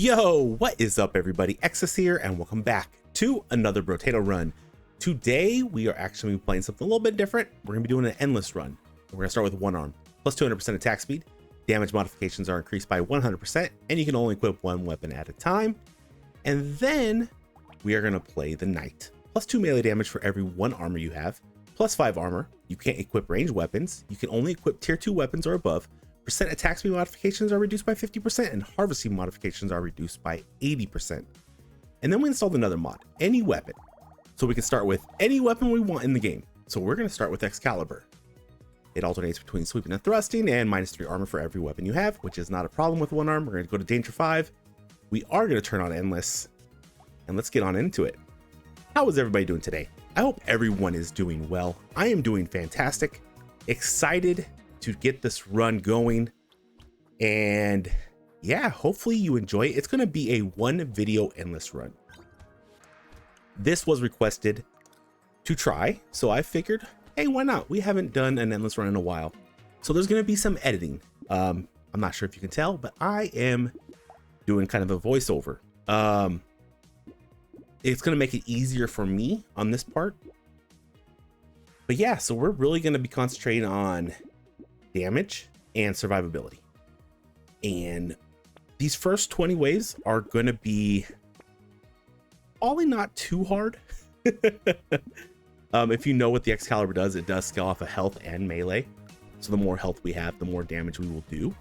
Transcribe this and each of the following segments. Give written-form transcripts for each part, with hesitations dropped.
Yo, what is up everybody? Exses here and welcome back to another Brotato run. Today we are actually playing something a little bit different. We're gonna be doing an endless run. We're gonna start with one arm, plus 200% attack speed. Damage modifications are increased by 100% and you can only equip one weapon at a time. And then we are gonna play the knight, plus 2 melee damage for every 1 armor you have, plus 5 armor. You can't equip ranged weapons. You can only equip tier 2 weapons or above. Percent attack speed modifications are reduced by 50% and harvesting modifications are reduced by 80%. And then we installed another mod, any weapon. So we can start with any weapon we want in the game. So we're gonna start with Excalibur. It alternates between sweeping and thrusting and -3 armor for every weapon you have, which is not a problem with one arm. We're gonna go to danger 5. We are gonna turn on endless and let's get on into it. How is everybody doing today? I hope everyone is doing well. I am doing fantastic, excited to get this run going, and yeah, hopefully you enjoy it. It's going to be a 1 video endless run. This was requested to try, so I figured, hey, why not? We haven't done an endless run in a while, so there's going to be some editing. I'm not sure if you can tell, but I am doing kind of a voiceover. It's going to make it easier for me on this part, but yeah, so we're really going to be concentrating on damage and survivability, and these first 20 waves are going to be probably not too hard. If you know what the Excalibur does, it does scale off of health and melee, so the more health we have, the more damage we will do,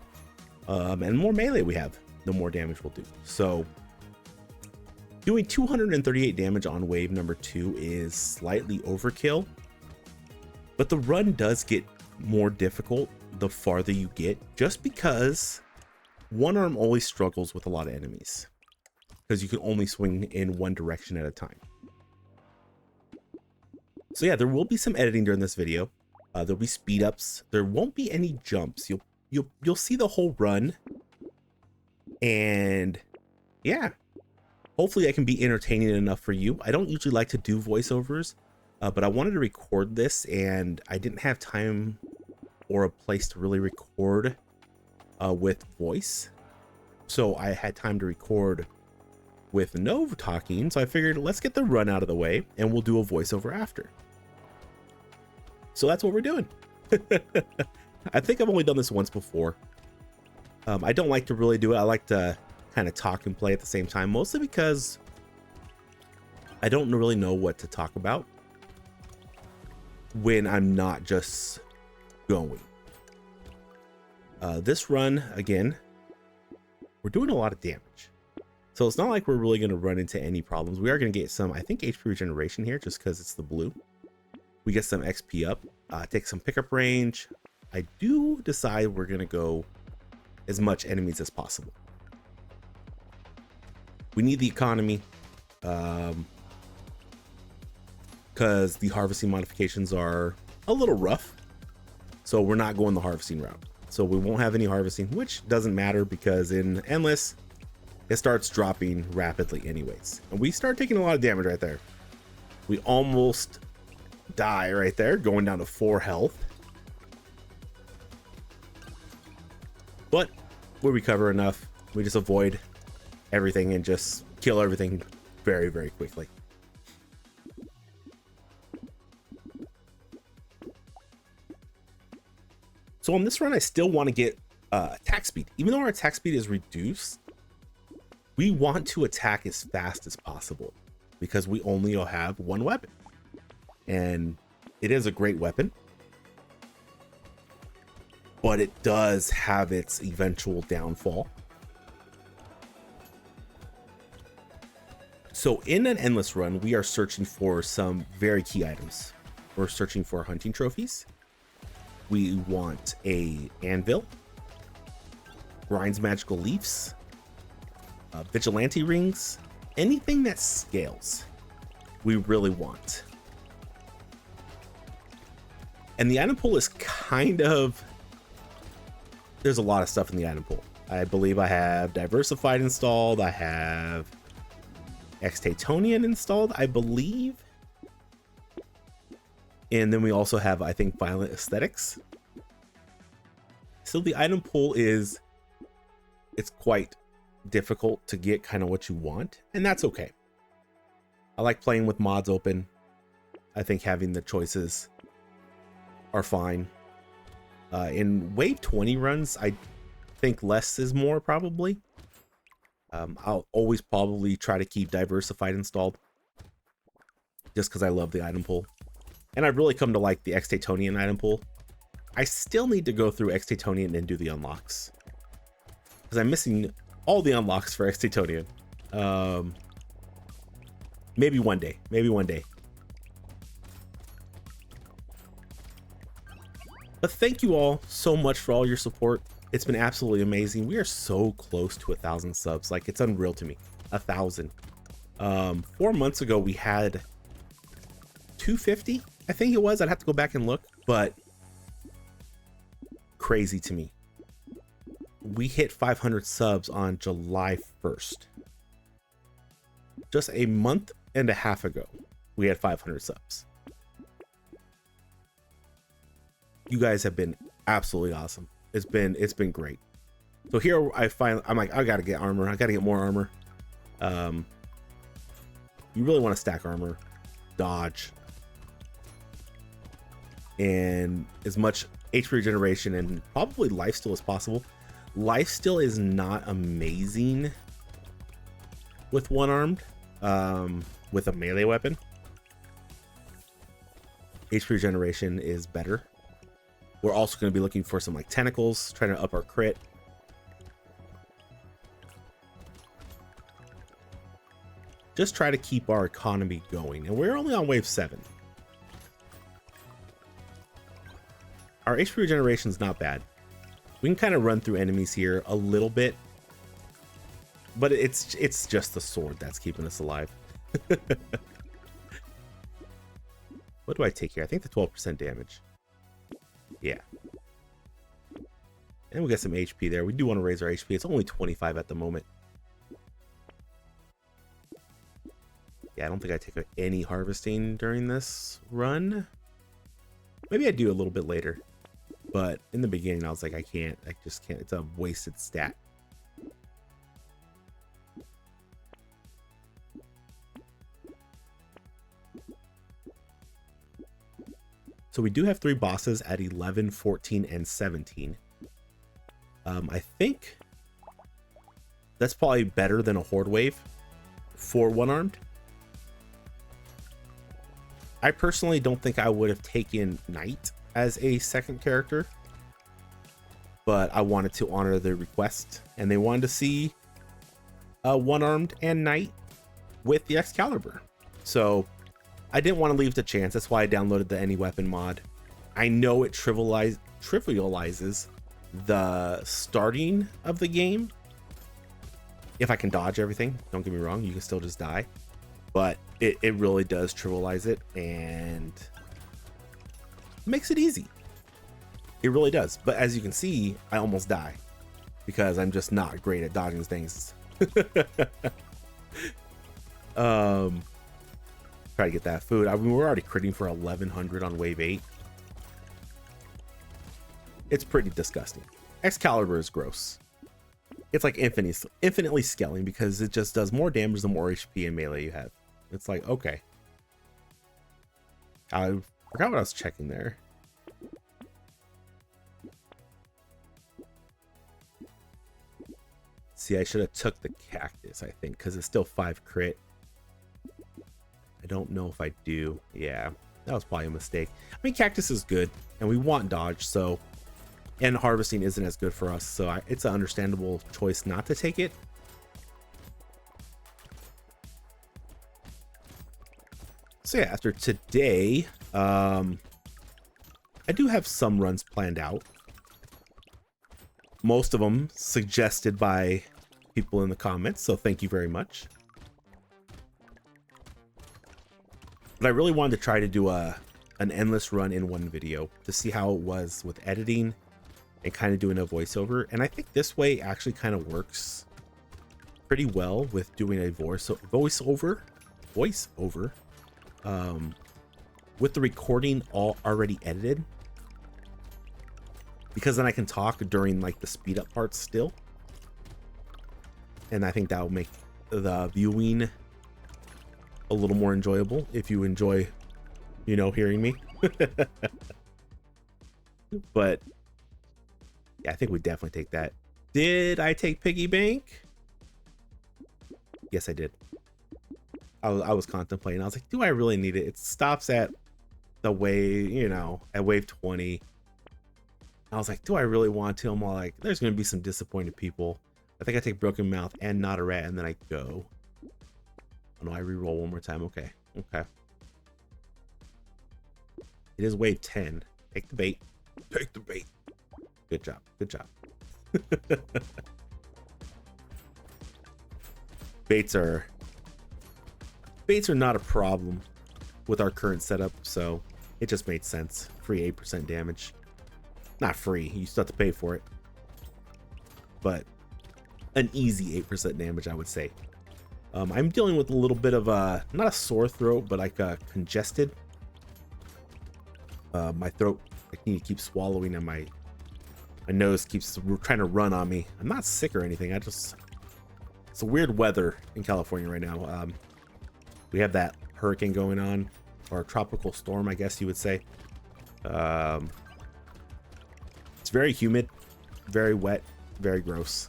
and the more melee we have, the more damage we'll do. So doing 238 damage on wave number 2 is slightly overkill, but the run does get more difficult the farther you get, just because one arm always struggles with a lot of enemies because you can only swing in one direction at a time. So yeah, there will be some editing during this video. There'll be speed ups. There won't be any jumps. You'll see the whole run, and yeah, hopefully I can be entertaining enough for you. I don't usually like to do voiceovers, but I wanted to record this and I didn't have time or a place to really record with voice, so I had time to record with no talking. So I figured, let's get the run out of the way and we'll do a voiceover after. So that's what we're doing. I think I've only done this once before. I don't like to really do it. I like to kind of talk and play at the same time, mostly because I don't really know what to talk about when I'm not just going. This run, again, we're doing a lot of damage, so it's not like we're really going to run into any problems. We are going to get some, I think, HP regeneration here just because it's the blue. We get some XP up, take some pickup range. I do decide we're going to go as much enemies as possible. We need the economy because the harvesting modifications are a little rough. So we're not going the harvesting route. So we won't have any harvesting, which doesn't matter because in endless, it starts dropping rapidly anyways. And we start taking a lot of damage right there. We almost die right there, going down to 4 health. But we recover enough. We just avoid everything and just kill everything very, very quickly. So on this run, I still want to get attack speed. Even though our attack speed is reduced, we want to attack as fast as possible because we only have 1 weapon. And it is a great weapon, but it does have its eventual downfall. So in an endless run, we are searching for some very key items. We're searching for hunting trophies. We want a anvil, Grind's magical leaves, vigilante rings, anything that scales, we really want. And the item pool is kind of, there's a lot of stuff in the item pool. I believe I have Diversified installed. I have Extatonian installed, I believe. And then we also have, I think, Violent Aesthetics. So the item pool is, it's quite difficult to get kind of what you want, and that's okay. I like playing with mods open. I think having the choices are fine. In wave 20 runs, I think less is more probably. I'll always probably try to keep diversified installed just because I love the item pool. And I've really come to like the Extatonian item pool. I still need to go through Extatonian and do the unlocks because I'm missing all the unlocks for Extatonian. Maybe one day. But thank you all so much for all your support. It's been absolutely amazing. We are so close to 1,000 subs. Like, it's unreal to me. 1,000. 4 months ago, we had 250, I think it was. I'd have to go back and look, but crazy to me. We hit 500 subs on July 1st. Just a month and a half ago, we had 500 subs. You guys have been absolutely awesome. It's been great. So here I'm like, I gotta get armor. I gotta get more armor. You really want to stack armor, dodge, and as much HP regeneration and probably lifesteal as possible. Lifesteal is not amazing with one-armed, with a melee weapon. HP regeneration is better. We're also going to be looking for some like tentacles, trying to up our crit. Just try to keep our economy going. And we're only on wave 7. Our HP regeneration is not bad. We can kind of run through enemies here a little bit, but it's just the sword that's keeping us alive. What do I take here? I think the 12% damage. Yeah. And we got some HP there. We do want to raise our HP. It's only 25 at the moment. Yeah, I don't think I take any harvesting during this run. Maybe I do a little bit later. But in the beginning, I was like, I just can't. It's a wasted stat. So we do have 3 bosses at 11, 14, and 17. I think that's probably better than a horde wave for one-armed. I personally don't think I would have taken Knight as a second character, but I wanted to honor their request, and they wanted to see one-armed and Knight with the Excalibur. So I didn't want to leave the chance. That's why I downloaded the Any Weapon mod. I know it trivializes the starting of the game. If I can dodge everything, don't get me wrong, you can still just die. But it really does trivialize it and makes it easy. It really does. But as you can see, I almost die because I'm just not great at dodging things. Try to get that food. I mean, we're already critting for 1100 on wave 8. It's pretty disgusting. Excalibur is gross. It's like infinitely scaling because it just does more damage the more HP and melee you have. It's like, okay. I forgot what I was checking there. See, I should have took the cactus, I think, because it's still 5 crit. I don't know if I do. Yeah, that was probably a mistake. I mean, cactus is good, and we want dodge, so... And harvesting isn't as good for us, so it's an understandable choice not to take it. So yeah, after today, I do have some runs planned out. Most of them suggested by people in the comments, so thank you very much. But I really wanted to try to do an endless run in one video to see how it was with editing and kind of doing a voiceover. And I think this way actually kind of works pretty well with doing a voiceover with the recording all already edited, because then I can talk during like the speed up parts still. And I think that will make the viewing a little more enjoyable if you enjoy, you know, hearing me. But yeah, I think we definitely take that. Did I take piggy bank? Yes, I did. I was contemplating. I was like, do I really need it? It stops at the wave, you know, at wave 20. I was like, do I really want to? I'm all like, there's going to be some disappointed people. I think I take broken mouth and not a rat, and then I go. Oh no, I re-roll one more time. Okay. Okay. It is wave 10. Take the bait. Take the bait. Good job. Good job. Baits are not a problem with our current setup, so it just made sense. Free 8% damage. Not free, you still have to pay for it, but an easy 8% damage, I would say. I'm dealing with a little bit of not a sore throat, but like congested. My throat, I need to keep swallowing, and my nose keeps trying to run on me. I'm not sick or anything. It's a weird weather in California right now. We have that hurricane going on, or tropical storm, I guess you would say. It's very humid, very wet, very gross,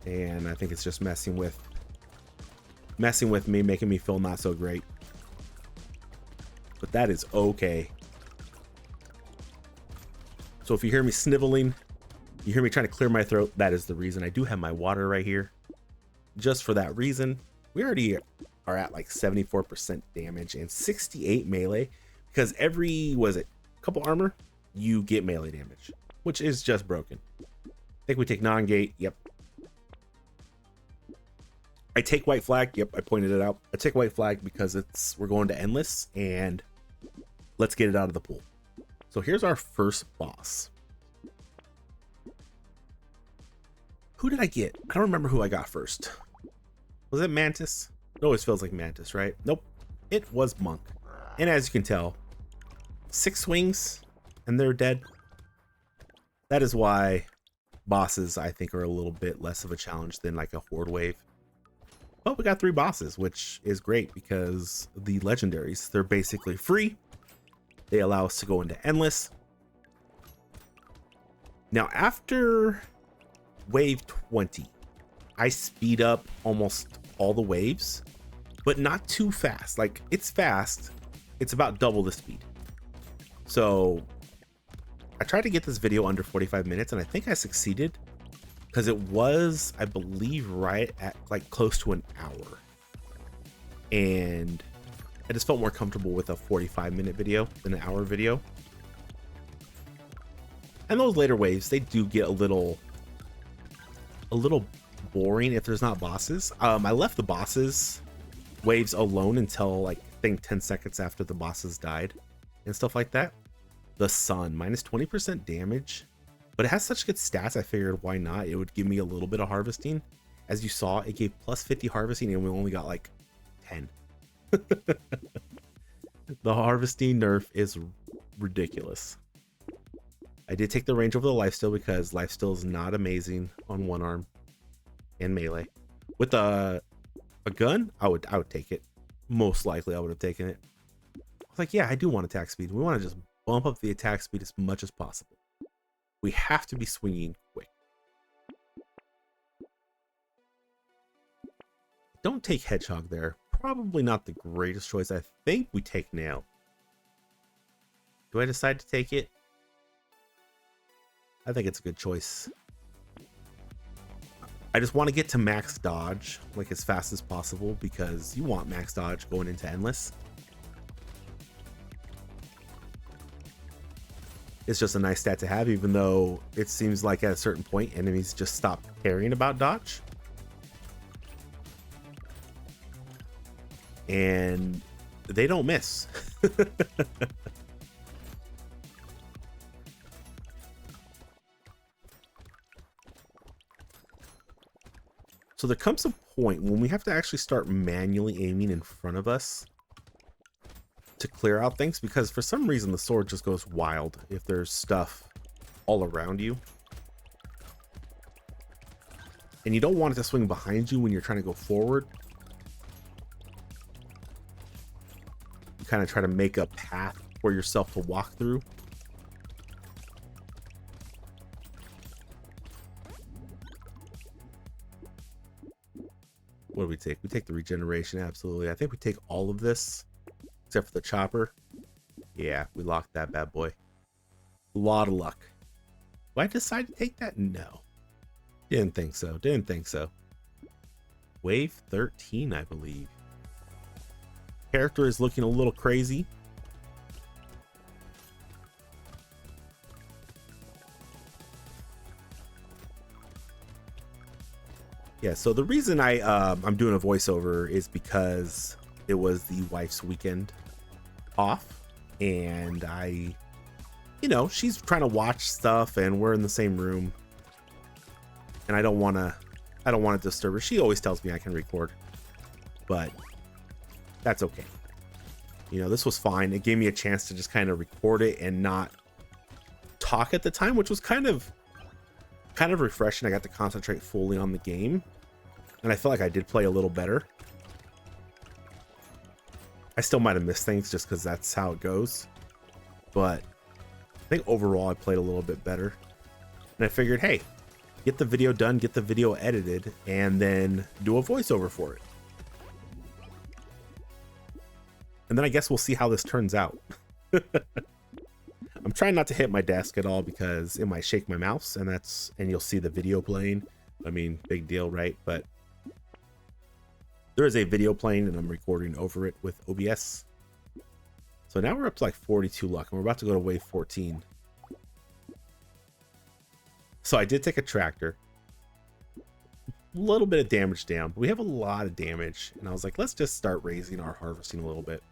and I think it's just messing with me, making me feel not so great. But that is okay. So if you hear me sniveling, you hear me trying to clear my throat, that is the reason. I do have my water right here, just for that reason. We already are at like 74% damage and 68 melee, because every, was it, couple armor, you get melee damage, which is just broken. I think we take non-gate. Yep. I take white flag. Yep, I pointed it out. I take white flag because we're going to endless, and let's get it out of the pool. So here's our first boss. Who did I get? I don't remember who I got first. Was it Mantis? It always feels like Mantis, right? Nope. It was Monk. And as you can tell, 6 swings and they're dead. That is why bosses, I think, are a little bit less of a challenge than like a horde wave. But we got 3 bosses, which is great because the legendaries, they're basically free. They allow us to go into endless. Now, after wave 20, I speed up almost all the waves, but not too fast. Like, it's fast. It's about double the speed. So I tried to get this video under 45 minutes, and I think I succeeded, because it was, I believe, right at like close to an hour. And I just felt more comfortable with a 45-minute video than an hour video. And those later waves, they do get a little boring if there's not bosses. I left the bosses waves alone until like I think 10 seconds after the bosses died and stuff like that. The sun, minus 20% damage, but it has such good stats, I figured why not? It would give me a little bit of harvesting. As you saw, it gave plus 50 harvesting, and we only got like 10. The harvesting nerf is ridiculous. I did take the range over the lifesteal because lifesteal is not amazing on one arm and melee. With a gun, I would take it. Most likely I would have taken it. I was like, yeah, I do want attack speed. We want to just bump up the attack speed as much as possible. We have to be swinging quick. Don't take hedgehog there. Probably not the greatest choice. I think we take nail. Do I decide to take it? I think it's a good choice. I just want to get to max dodge like as fast as possible, because you want max dodge going into endless. It's just a nice stat to have, even though it seems like at a certain point enemies just stop caring about dodge. And they don't miss. So there comes a point when we have to actually start manually aiming in front of us to clear out things, because for some reason the sword just goes wild if there's stuff all around you. and you don't want it to swing behind you when you're trying to go forward. You kind of try to make a path for yourself to walk through. What do we take? We take the regeneration, absolutely. I think we take all of this, except for the chopper. Yeah, we locked that bad boy. A lot of luck. Did I decide to take that? No. Didn't think so. Didn't think so. Wave 13, I believe. Character is looking a little crazy. Yeah, so the reason I'm doing a voiceover is because it was the wife's weekend off, and you know, she's trying to watch stuff and we're in the same room, and I don't want to disturb her. She always tells me I can record, but that's okay. You know, this was fine. It gave me a chance to just kind of record it and not talk at the time, which was kind of refreshing. I got to concentrate fully on the game, and I felt like I did play a little better. I still might have missed things just because that's how it goes, but I think overall I played a little bit better. And I figured, hey, get the video done, get the video edited, and then do a voiceover for it. And then I guess we'll see how this turns out. I'm trying not to hit my desk at all because it might shake my mouse, and you'll see the video playing. I mean, big deal, right? But there is a video playing and I'm recording over it with OBS. So now we're up to like 42 luck, and we're about to go to wave 14. So I did take a tractor. A little bit of damage down, but we have a lot of damage, and I was like, let's just start raising our harvesting a little bit.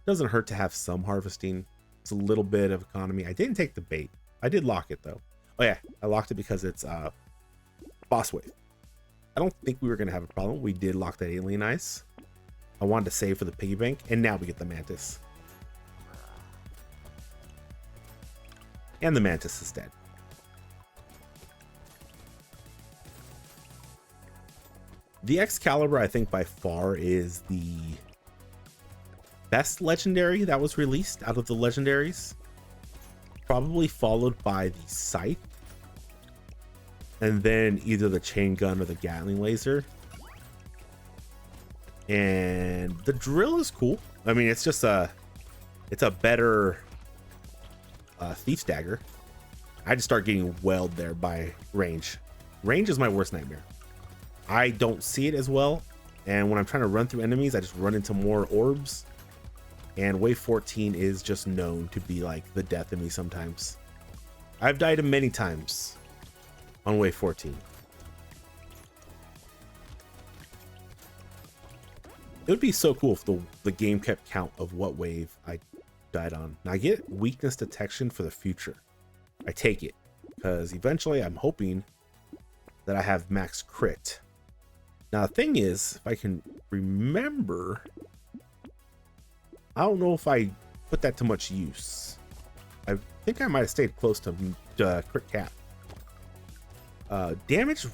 Doesn't hurt to have some harvesting. It's a little bit of economy. I didn't take the bait. I did lock it though. Oh yeah, I locked it because it's boss wave. I don't think we were gonna have a problem. We did lock that alien ice. I wanted to save for the piggy bank, and now we get the mantis. And the mantis is dead. The Excalibur, I think by far is the best legendary that was released out of the legendaries, probably followed by the scythe, and then either the chain gun or the Gatling laser. And the drill is cool. I mean, it's just it's a better thief's dagger. I just start getting welled there by range. Range is my worst nightmare. I don't see it as well, and when I'm trying to run through enemies, I just run into more orbs. And wave 14 is just known to be like the death of me sometimes. I've died many times on wave 14. It would be so cool if the game kept count of what wave I died on. Now I get weakness detection for the future. I take it because eventually I'm hoping that I have max crit. Now the thing is, if I can remember, I don't know if I put that to much use. I think I might have stayed close to crit cap. Damage.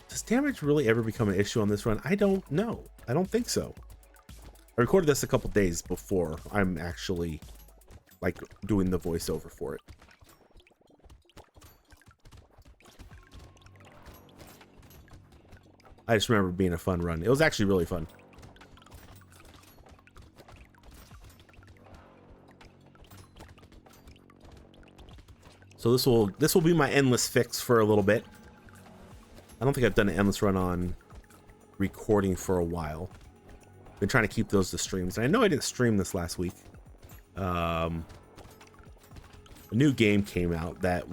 Does damage really ever become an issue on this run? I don't know. I don't think so. I recorded this a couple days before I'm actually like doing the voiceover for it. I just remember being a fun run. It was actually really fun. So this will be my endless fix for a little bit. I don't think I've done an endless run on recording for a while. Been trying to keep those to streams. And I know I didn't stream this last week. A new game came out that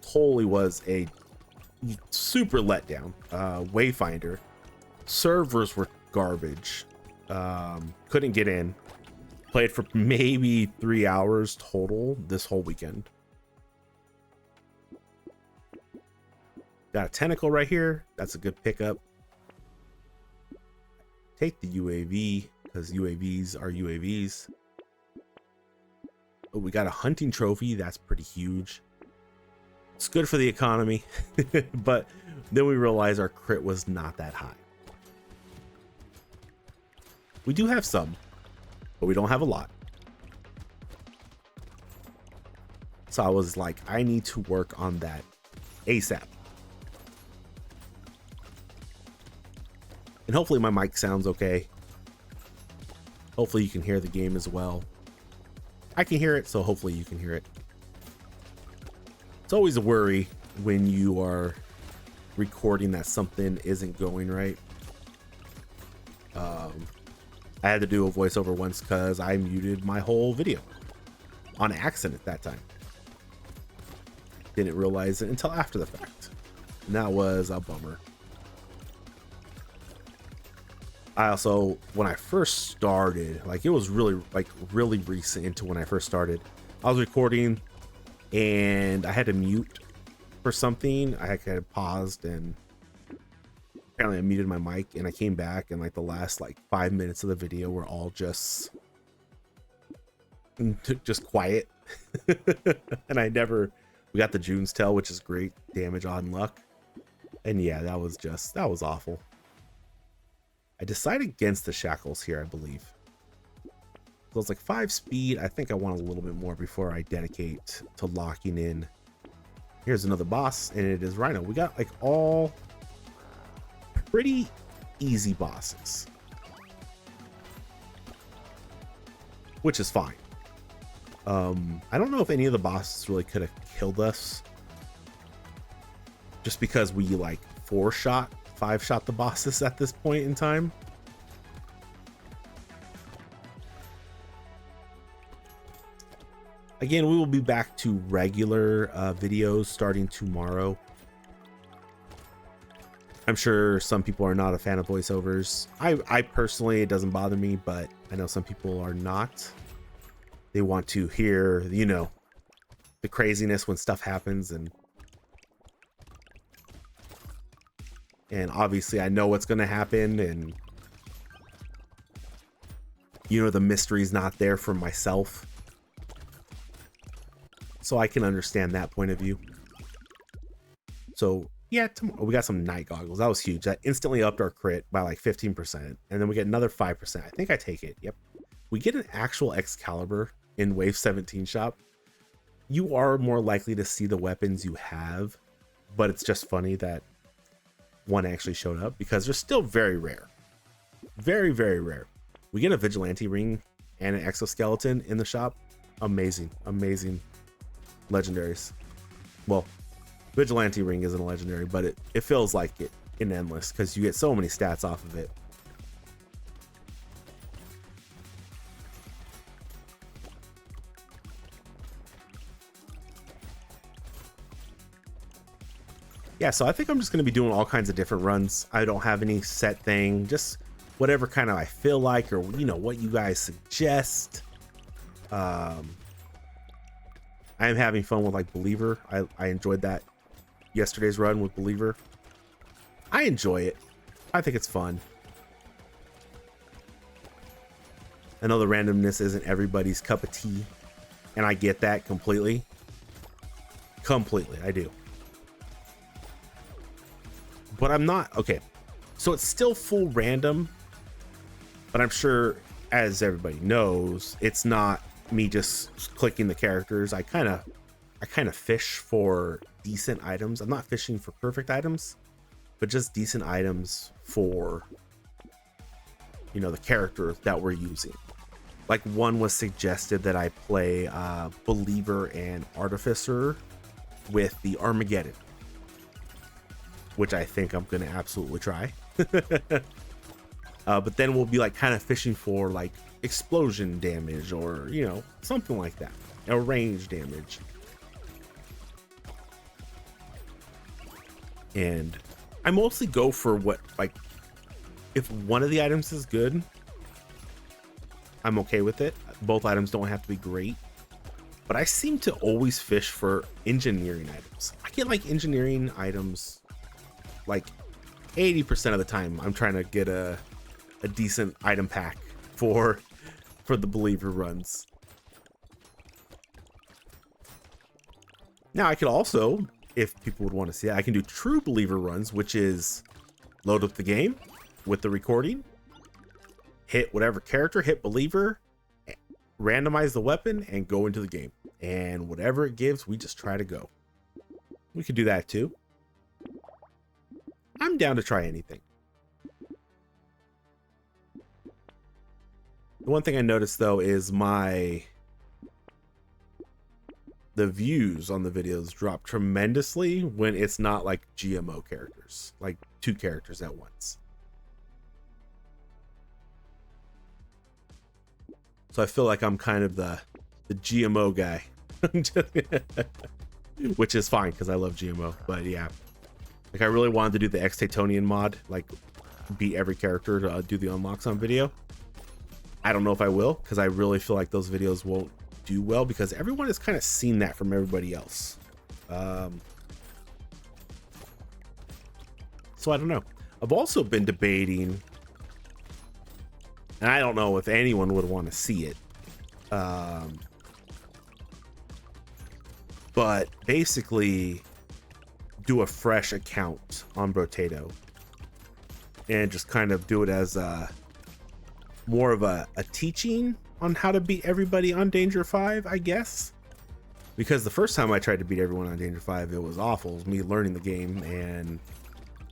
totally was a super letdown. Wayfinder. Servers were garbage. Couldn't get in. Played for maybe 3 hours total this whole weekend. Got a tentacle right here. That's a good pickup. Take the UAV because UAVs are UAVs. Oh, we got a hunting trophy. That's pretty huge. It's good for the economy, but then we realized our crit was not that high. We do have some, but we don't have a lot. So I was like, I need to work on that ASAP. And hopefully my mic sounds okay. Hopefully you can hear the game as well. I can hear it, so hopefully you can hear it. It's always a worry when you are recording that something isn't going right. I had to do a voiceover once because I muted my whole video on accident that time. Didn't realize it until after the fact. And that was a bummer. I also, when I first started, like it was really recent into when I first started, I was recording and I had to mute for something. I had paused and apparently I muted my mic, and I came back and like the last like 5 minutes of the video were all just quiet. And we got the June's Tail, which is great damage on luck. And yeah, that was awful. I decided against the shackles here, I believe. So it's like 5 speed. I think I want a little bit more before I dedicate to locking in. Here's another boss, and it is Rhino. We got like all pretty easy bosses, which is fine. I don't know if any of the bosses really could have killed us, just because we like 5-shot the bosses at this point in time. Again, we will be back to regular videos starting tomorrow. I'm sure some people are not a fan of voiceovers. I personally, it doesn't bother me, but I know some people are not. They want to hear, you know, the craziness when stuff happens, and obviously I know what's going to happen, and you know, the mystery's not there for myself. So I can understand that point of view. So yeah, we got some night goggles. That was huge. That instantly upped our crit by like 15%. And then we get another 5%. I think I take it. Yep. We get an actual Excalibur in Wave 17 shop. You are more likely to see the weapons you have, but it's just funny that one actually showed up because they're still very rare. Very, very rare. We get a vigilante ring and an exoskeleton in the shop. Amazing, amazing legendaries. Well, vigilante ring isn't a legendary, but it feels like it in endless because you get so many stats off of it. Yeah, so I think I'm just going to be doing all kinds of different runs. I don't have any set thing, just whatever kind of I feel like, or you know, what you guys suggest. I am having fun with like Believer. I enjoyed that yesterday's run with Believer. I enjoy it. I think it's fun. I know the randomness isn't everybody's cup of tea, and I get that completely. Completely, I do. But I'm not, okay, so it's still full random, but I'm sure, as everybody knows, it's not me just clicking the characters. I kind of fish for decent items. I'm not fishing for perfect items, but just decent items for, you know, the character that we're using. Like one was suggested that I play Believer and Artificer with the Armageddon, which I think I'm gonna absolutely try. But then we'll be like kind of fishing for like explosion damage, or you know, something like that, or range damage. And I mostly go for what, like, if one of the items is good, I'm okay with it. Both items don't have to be great, but I seem to always fish for engineering items. I get like engineering items like 80% of the time. I'm trying to get a decent item pack for the Believer runs. Now I could also if people would want to see it. I can do true believer runs, which is load up the game with the recording, hit whatever character, hit believer, randomize the weapon, and go into the game. And whatever it gives, we just try to go. We could do that too. I'm down to try anything. The one thing I noticed though is the views on the videos drop tremendously when it's not like GMO characters, like 2 characters at once. So I feel like I'm kind of the GMO guy, which is fine because I love GMO. But yeah, like I really wanted to do the Extatonian mod, like beat every character to do the unlocks on video. I don't know if I will, because I really feel like those videos won't do well because everyone has kind of seen that from everybody else. So I don't know. I've also been debating, and I don't know if anyone would want to see it, but basically do a fresh account on Brotato and just kind of do it as more of a teaching on how to beat everybody on Danger 5, I guess. Because the first time I tried to beat everyone on Danger 5, it was awful. It was me learning the game, and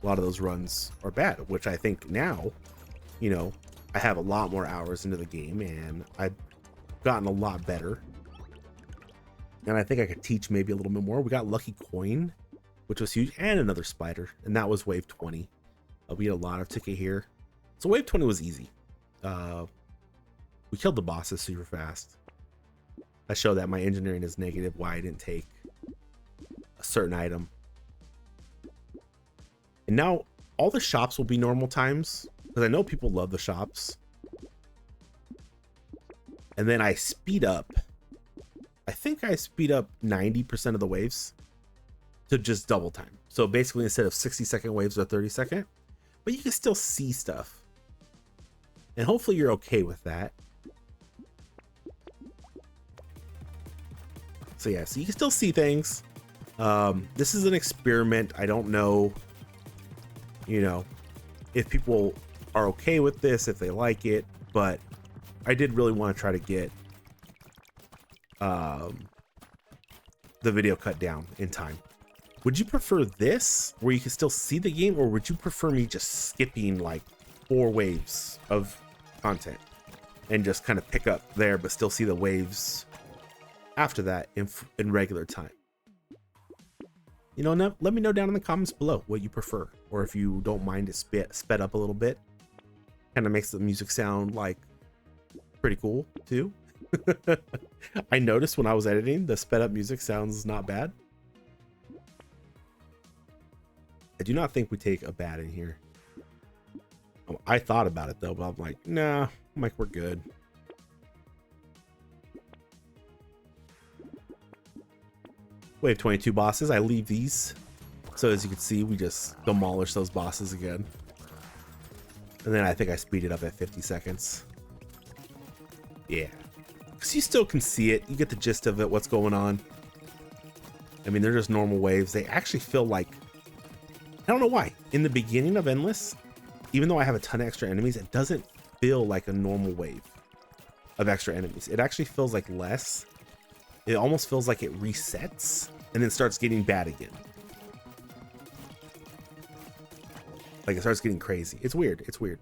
a lot of those runs are bad, which I think now, you know, I have a lot more hours into the game, and I've gotten a lot better. And I think I could teach maybe a little bit more. We got Lucky Coin, which was huge, and another spider, and that was wave 20. We had a lot of ticket here. So wave 20 was easy. We killed the bosses super fast. I show that my engineering is negative, why I didn't take a certain item. And now all the shops will be normal times, because I know people love the shops. And then I speed up. I think I speed up 90% of the waves to just double time. So basically instead of 60-second waves or 30-second, but you can still see stuff. And hopefully you're okay with that. So yeah, so you can still see things. This is an experiment. I don't know, you know, if people are okay with this, if they like it, but I did really want to try to get the video cut down in time. Would you prefer this where you can still see the game, or would you prefer me just skipping like 4 waves of content and just kind of pick up there but still see the waves after that in regular time? You know, let me know down in the comments below what you prefer, or if you don't mind it sped up a little bit. Kind of makes the music sound like pretty cool too. I noticed when I was editing, the sped up music sounds not bad. I do not think we take a bat in here. I thought about it though, but I'm like, nah, I'm like, we're good. Wave 22 bosses. I leave these. So as you can see, we just demolish those bosses again. And then I think I speed it up at 50 seconds. Yeah. Because you still can see it. You get the gist of it, what's going on. I mean, they're just normal waves. They actually feel like, I don't know why. In the beginning of Endless, even though I have a ton of extra enemies, it doesn't feel like a normal wave of extra enemies. It actually feels like less. It almost feels like it resets and then starts getting bad again. Like it starts getting crazy. It's weird. It's weird.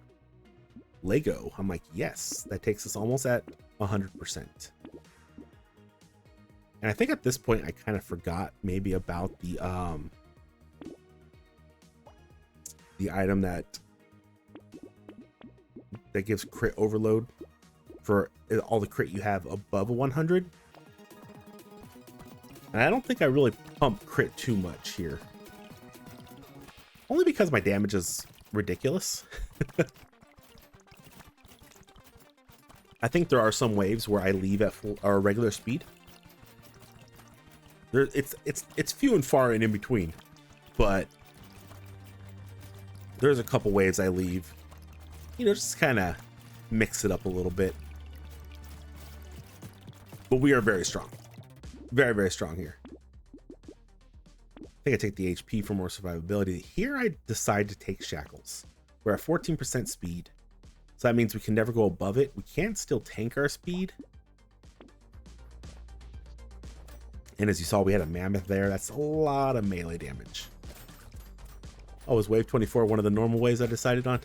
Lego. I'm like, yes, that takes us almost at 100%. And I think at this point I kind of forgot maybe about the item that gives crit overload for all the crit you have above a 100. And I don't think I really pump crit too much here. Only because my damage is ridiculous. I think there are some waves where I leave at full or regular speed. It's few and far and in between, but there's a couple waves I leave, you know, just kind of mix it up a little bit. But we are very strong. Very, very strong here. think I take the HP for more survivability. Here I decide to take shackles. We're at 14% speed, so that means we can never go above it. We can still tank our speed. And as you saw, we had a mammoth there. That's a lot of melee damage. Oh, is wave 24 one of the normal waves I decided on?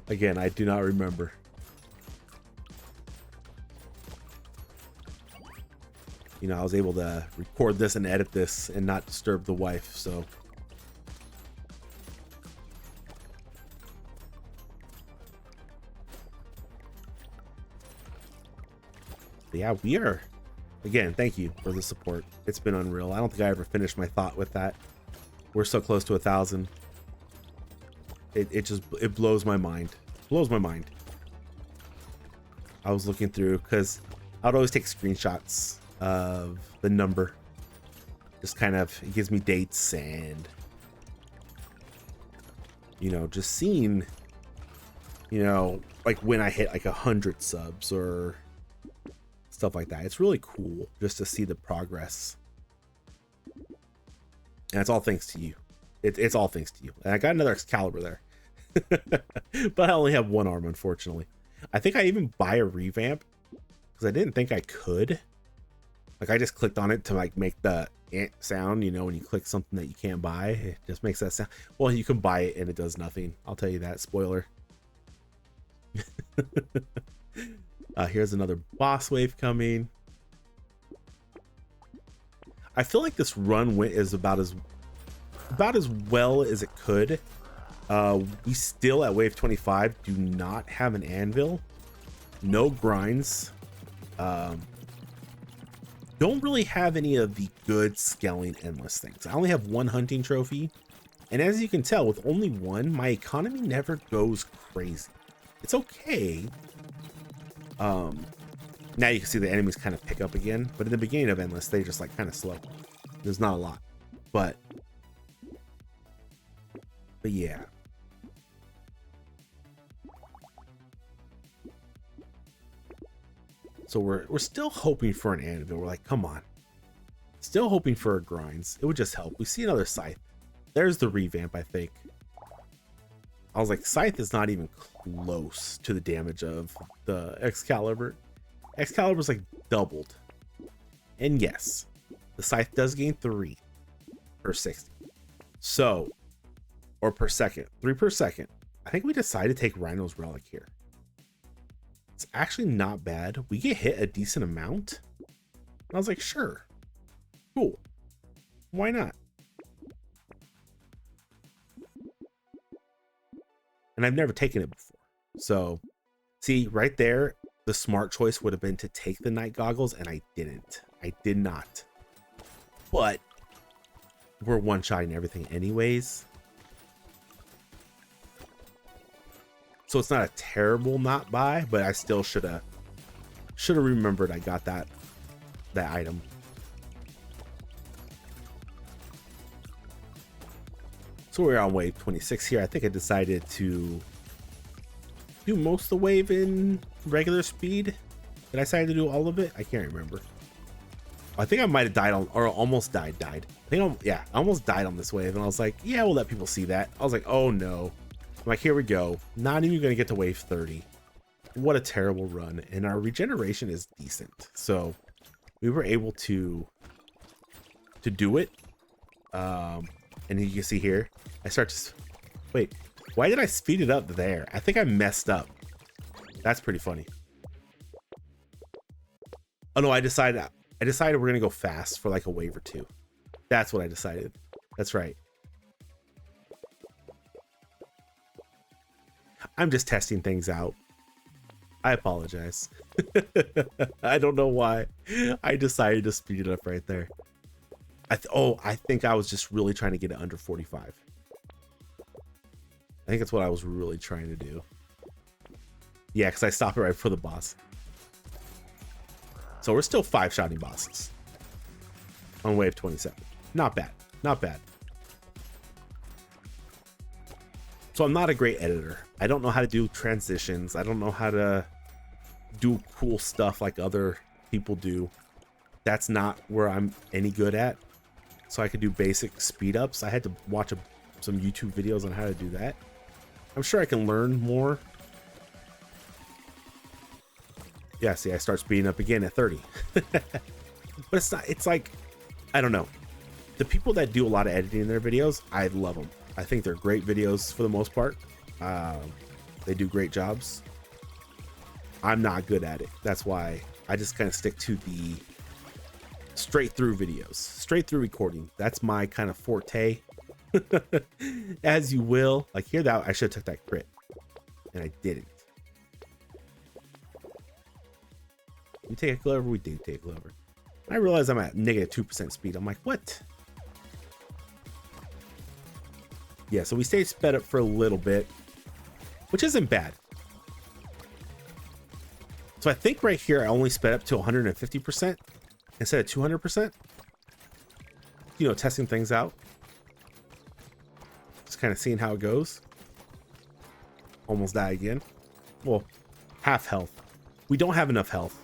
Again, I do not remember. You know, I was able to record this and edit this and not disturb the wife, so. But yeah, we are. Again, thank you for the support. It's been unreal. I don't think I ever finished my thought with that. We're so close to 1,000. It blows my mind. Blows my mind. I was looking through because I would always take screenshots of the number. Just kind of, it gives me dates and, you know, just seeing, you know, like when I hit like 100 subs or stuff like that. It's really cool just to see the progress. And it's all thanks to you. It's all thanks to you. And I got another Excalibur there. But I only have one arm, unfortunately. I think I even buy a revamp because I didn't think I could. Like, I just clicked on it to like make the ant sound, you know, when you click something that you can't buy, it just makes that sound. Well, you can buy it and it does nothing. I'll tell you that. Spoiler. Here's another boss wave coming. I feel like this run went is about as well as it could. We still at wave 25 do not have an anvil, no grinds, don't really have any of the good scaling endless things. I only have one hunting trophy, and as you can tell, with only one, my economy never goes crazy. It's okay. Now you can see the enemies kind of pick up again, but in the beginning of endless, they just like kind of slow. There's not a lot, but yeah. So we're still hoping for an anvil. We're like, come on. Still hoping for grinds. It would just help. We see another scythe. There's the revamp, I think. I was like, scythe is not even close to the damage of the Excalibur. Excalibur's like doubled. And yes, the scythe does gain 3 per 60. So, or per second, 3 per second. I think we decided to take Rhino's Relic here. It's actually not bad. We get hit a decent amount. And I was like, sure. Cool. Why not? And I've never taken it before. So, see, right there, the smart choice would have been to take the night goggles, and I didn't. I did not. But we're one-shotting everything anyways. So it's not a terrible not buy, but I still should have remembered I got that item. So we're on wave 26 here. I think I decided to do most of the wave in regular speed. Did I decide to do all of it? I can't remember. I think I might have died on, or almost died. I think I almost died on this wave, and I was like, yeah, we'll let people see that. I was like, oh no. I'm like, here we go. Not even gonna get to wave 30. What a terrible run. And our regeneration is decent. So we were able to do it. And you can see here, I start to, wait, why did I speed it up there? I think I messed up. That's pretty funny. Oh no, I decided we're gonna go fast for like a wave or two. That's what I decided. That's right. I'm just testing things out. I apologize. I don't know why I decided to speed it up right there. I think I was just really trying to get it under 45. I think that's what I was really trying to do. Yeah, because I stopped it right before the boss. So we're still 5-shotting bosses on wave 27. Not bad. Not bad. So I'm not a great editor. I don't know how to do transitions. I don't know how to do cool stuff like other people do that's not where I'm any good at. So I could do basic speed ups. I had to watch some YouTube videos on how to do that. I'm sure I can learn more. Yeah, see, I start speeding up again at 30. But it's not, it's like, I don't know. The people that do a lot of editing in their videos, I love them. I think they're great videos for the most part. They do great jobs. I'm not good at it. That's why I just kind of stick to the straight through videos, straight through recording. That's my kind of forte. As you will. Like here, that I should have took that crit and I didn't. We take a Excalibur, we did take a Excalibur. I realize I'm at -2% speed. I'm like, what? Yeah, so we stayed sped up for a little bit, which isn't bad. So I think right here, I only sped up to 150% instead of 200%. You know, testing things out. Just kind of seeing how it goes. Almost die again. Well, half health. We don't have enough health.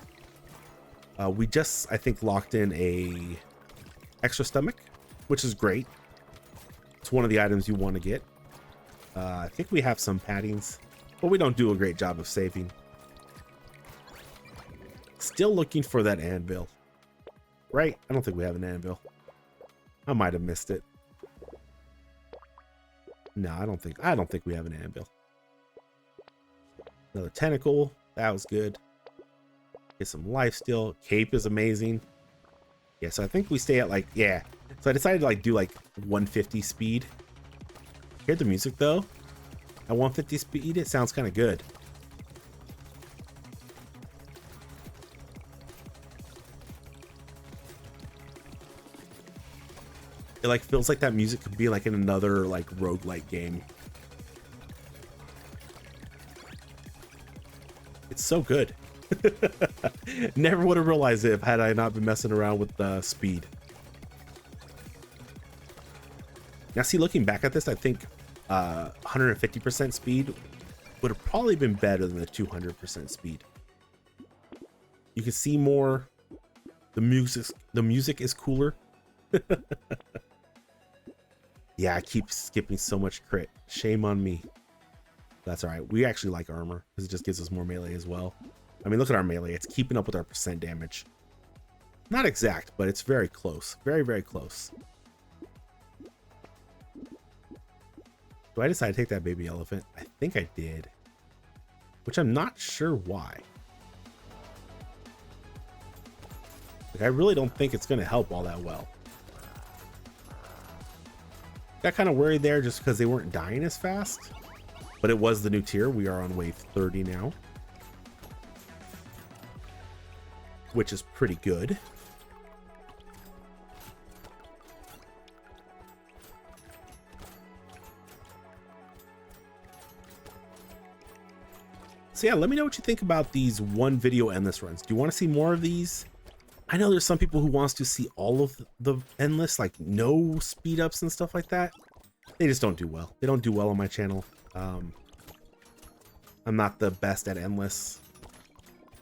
We just, I think, locked in a extra stomach, which is great. It's one of the items you want to get. I think we have some paddings, but we don't do a great job of saving. Still looking for that anvil. Right? I don't think we have an anvil. I might have missed it. No, I don't think we have an anvil. Another tentacle. That was good. Get some life steal. Cape is amazing. Yeah, so I think we stay at like, yeah. So I decided to like do like 150 speed. Hear the music though. At 150 speed, it sounds kind of good. It like feels like that music could be like in another like roguelike game. It's so good. Never would have realized it had I not been messing around with the speed. Now see, looking back at this, I think 150% speed would have probably been better than the 200% speed. You can see more. The music is cooler. Yeah, I keep skipping so much crit. Shame on me. That's all right. We actually like armor because it just gives us more melee as well. I mean, look at our melee. It's keeping up with our percent damage. Not exact, but it's very close. Very, very close. Do I decide to take that baby elephant? I think I did. Which I'm not sure why. Like, I really don't think it's going to help all that well. Got kind of worried there just because they weren't dying as fast. But it was the new tier. We are on wave 30 now. Which is pretty good. So yeah, let me know what you think about these one video endless runs. Do you want to see more of these? I know there's some people who wants to see all of the endless, like no speed ups and stuff like that. They just don't do well. They don't do well on my channel. I'm not the best at endless,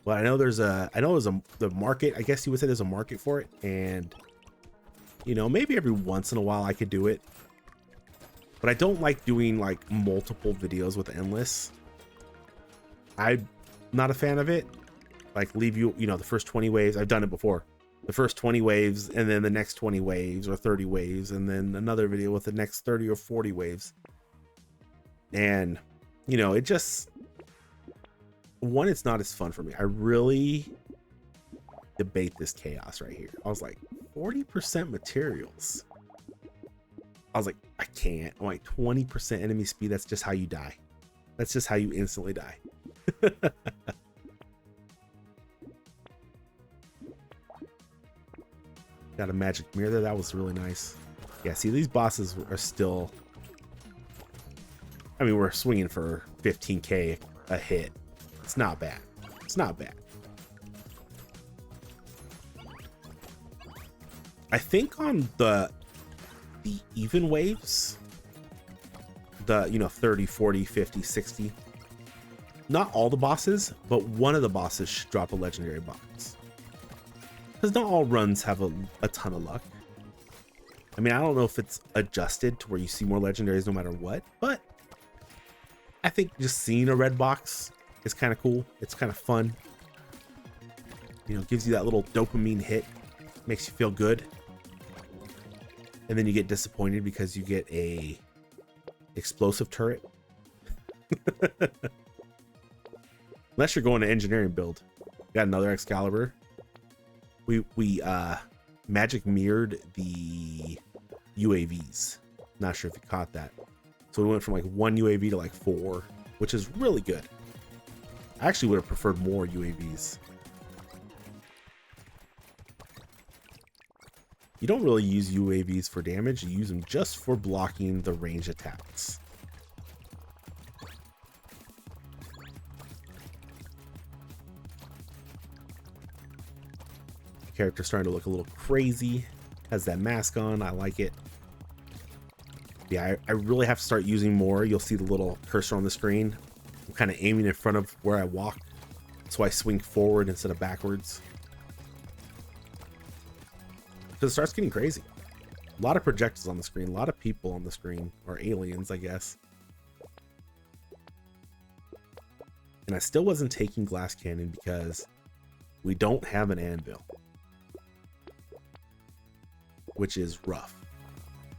but I know there's the market. I guess you would say there's a market for it, and you know, maybe every once in a while I could do it. But I don't like doing like multiple videos with endless. I'm not a fan of it. Like leave you know, the first 20 waves. I've done it before. The first 20 waves and then the next 20 waves or 30 waves and then another video with the next 30 or 40 waves. And you know, it just, one, it's not as fun for me. I really debate this chaos right here. I was like, 40% materials. I was like, I can't. I'm like, 20% enemy speed. That's just how you die. That's just how you instantly die. Got a magic mirror there. That was really nice. Yeah, see, these bosses are still, I mean, we're swinging for 15k a hit. It's not bad. It's not bad. I think on the even waves, the, you know, 30, 40, 50, 60, not all the bosses, but one of the bosses should drop a legendary box. because not all runs have a ton of luck. I mean, I don't know if it's adjusted to where you see more legendaries no matter what, but I think just seeing a red box is kind of cool. It's kind of fun. You know, gives you that little dopamine hit, makes you feel good. And then you get disappointed because you get a explosive turret. Unless you're going to engineering build. Got another Excalibur. We magic mirrored the UAVs. Not sure if you caught that. So we went from like 1 UAV to like 4, which is really good. I actually would have preferred more UAVs. You don't really use UAVs for damage. You use them just for blocking the range attacks. Character's starting to look a little crazy. Has that mask on. I like it. Yeah, I really have to start using more. You'll see the little cursor on the screen. I'm kind of aiming in front of where I walk, so I swing forward instead of backwards. Because it starts getting crazy. A lot of projectiles on the screen, a lot of people on the screen, or aliens, I guess. And I still wasn't taking glass cannon because we don't have an anvil, which is rough.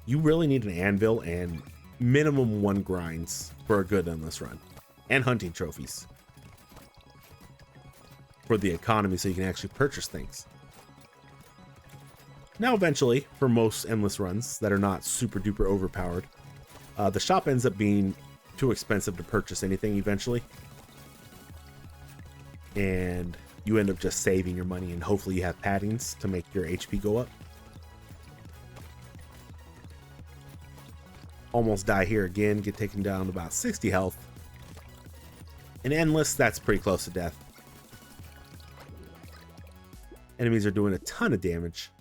You really need an anvil and minimum 1 grinds for a good endless run, and hunting trophies for the economy so you can actually purchase things. Now eventually, for most endless runs that are not super duper overpowered, the shop ends up being too expensive to purchase anything eventually, and you end up just saving your money, and hopefully you have paddings to make your HP go up. Almost die here again, get taken down to about 60 health. And endless, that's pretty close to death. Enemies are doing a ton of damage,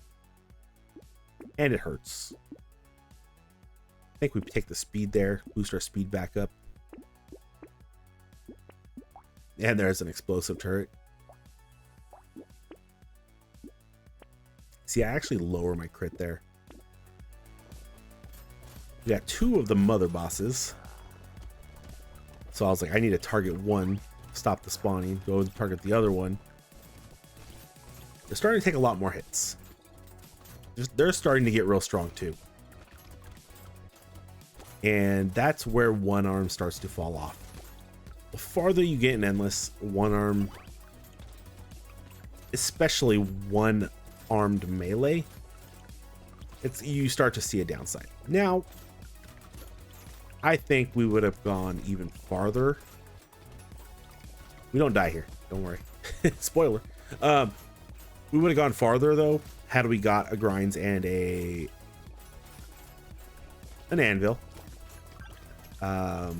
and it hurts. I think we take the speed there, boost our speed back up. And there's an explosive turret. See, I actually lower my crit there. We got 2 of the mother bosses. So I was like, I need to target one, stop the spawning, go and target the other one. They're starting to take a lot more hits. They're starting to get real strong too. And that's where one arm starts to fall off. The farther you get in endless, one arm, especially one-armed melee, you start to see a downside. Now, I think we would have gone even farther. We don't die here, don't worry. Spoiler. We would have gone farther though had we got a grinds and an anvil. Because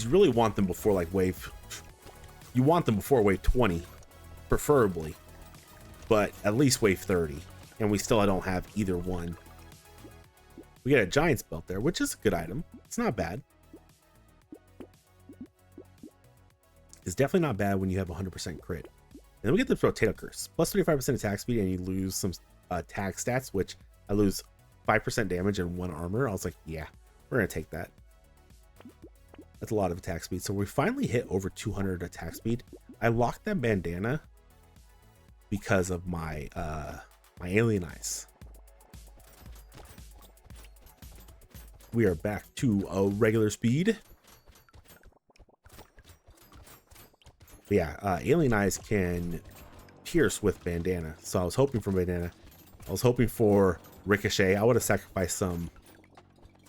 you really want them before like wave. You want them before wave 20, preferably, but at least wave 30, and we still don't have either one. We get a giant's belt there, which is a good item. It's not bad. It's definitely not bad when you have 100% crit. And then we get the Brotato curse, plus 35% attack speed, and you lose some tag stats, which I lose 5% damage and 1 armor. I was like, yeah, we're gonna take that. That's a lot of attack speed. So we finally hit over 200 attack speed. I locked that bandana because of my my alien eyes. We are back to a regular speed. But yeah, alien eyes can pierce with bandana. So I was hoping for bandana. I was hoping for ricochet. I would have sacrificed some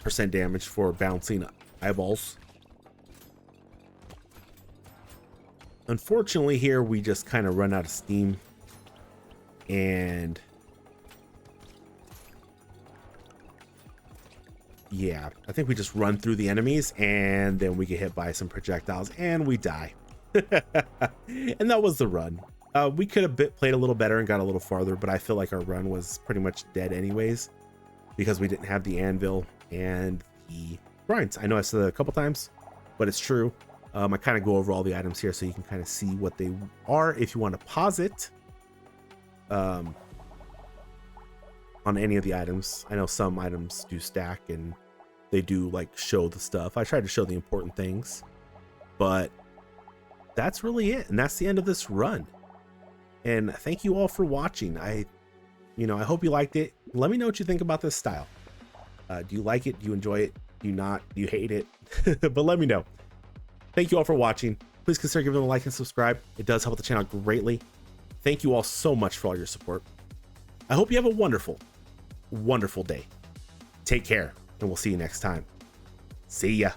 percent damage for bouncing eyeballs. Unfortunately here we just kind of run out of steam, and yeah, I think we just run through the enemies and then we get hit by some projectiles and we die. And that was the run. We could have played a little better and got a little farther, but I feel like our run was pretty much dead anyways because we didn't have the anvil and the grinds. I know I said that a couple times, but it's true. I kind of go over all the items here so you can kind of see what they are if you want to pause it on any of the items. I know some items do stack and they do like show the stuff. I tried to show the important things, but that's really it. And that's the end of this run. And thank you all for watching. I hope you liked it. Let me know what you think about this style. Do you like it? Do you enjoy it? Do you not? Do you hate it? But let me know. Thank you all for watching. Please consider giving them a like and subscribe. It does help the channel greatly. Thank you all so much for all your support. I hope you have a wonderful, wonderful day. Take care, and we'll see you next time. See ya.